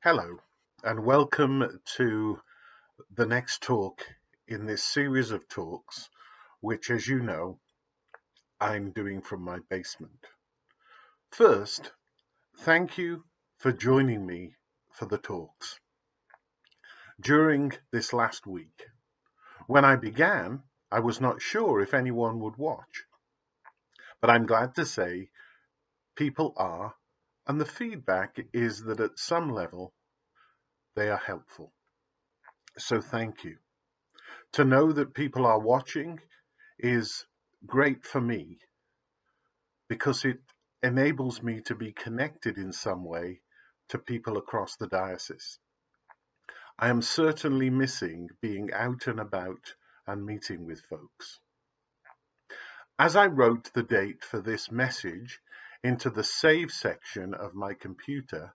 Hello, and welcome to the next talk in this series of talks, which, as you know, I'm doing from my basement. First, thank you for joining me for the talks. During this last week, when I began, I was not sure if anyone would watch, but I'm glad to say people are, and the feedback is that at some level they are helpful. So thank you. To know that people are watching is great for me because it enables me to be connected in some way to people across the diocese. I am certainly missing being out and about and meeting with folks. As I wrote the date for this message into the save section of my computer,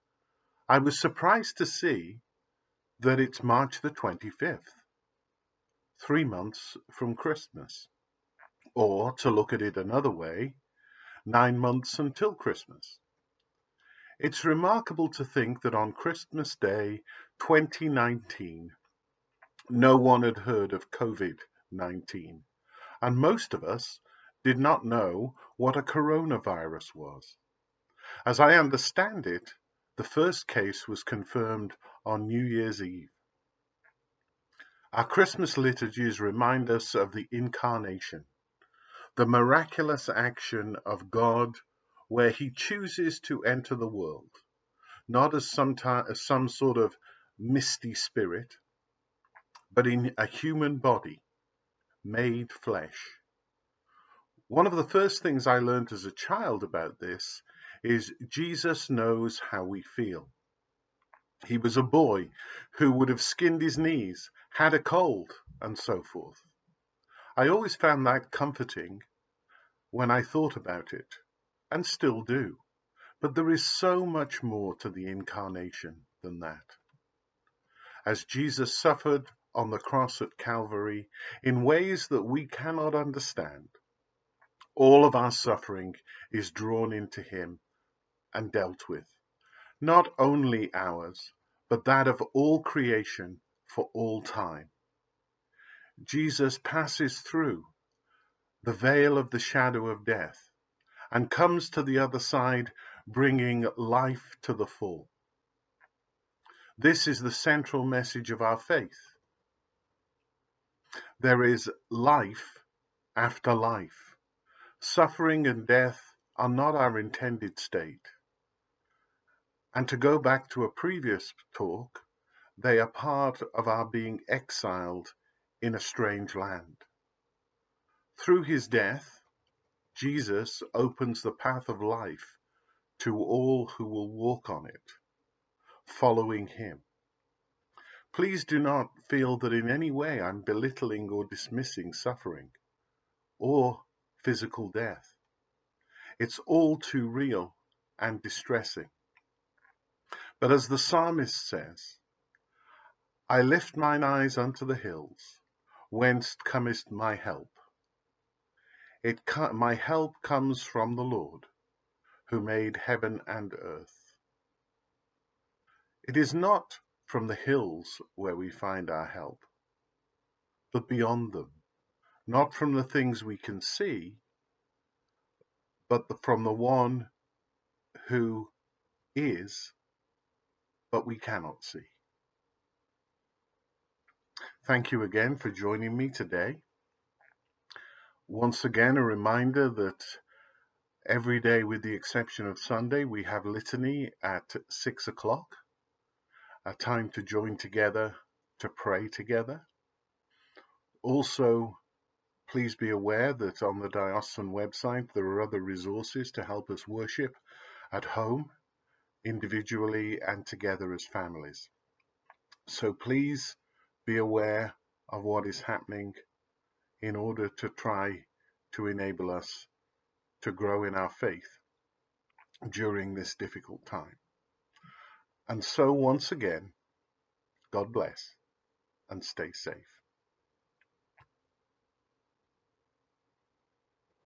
I was surprised to see that it's March the 25th, 3 months from Christmas. Or, to look at it another way, 9 months until Christmas. It's remarkable to think that on Christmas Day 2019, no one had heard of COVID-19, and most of us did not know what a coronavirus was. As I understand it, the first case was confirmed on New Year's Eve. Our Christmas liturgies remind us of the Incarnation, the miraculous action of God where he chooses to enter the world, not as some sort of misty spirit, but in a human body, made flesh. One of the first things I learned as a child about this is Jesus knows how we feel. He was a boy who would have skinned his knees, had a cold, and so forth. I always found that comforting when I thought about it, and still do. But there is so much more to the Incarnation than that. As Jesus suffered on the cross at Calvary in ways that we cannot understand, all of our suffering is drawn into him and dealt with. Not only ours, but that of all creation for all time. Jesus passes through the veil of the shadow of death and comes to the other side, bringing life to the full. This is the central message of our faith. There is life after life. Suffering and death are not our intended state. And to go back to a previous talk, they are part of our being exiled in a strange land. Through his death, Jesus opens the path of life to all who will walk on it, following him. Please do not feel that in any way I'm belittling or dismissing suffering or physical death. It's all too real and distressing. But as the psalmist says, I lift mine eyes unto the hills, whence cometh my help. My help comes from the Lord, who made heaven and earth. It is not from the hills where we find our help, but beyond them, not from the things we can see, but from the one who is, but we cannot see. Thank you again for joining me today. Once again, a reminder that every day, with the exception of Sunday, we have litany at 6 o'clock, a time to join together to pray together. Also, please be aware that on the diocesan website there are other resources to help us worship at home, individually and together as families. So please be aware of what is happening in order to try to enable us to grow in our faith during this difficult time. And so once again, God bless and stay safe.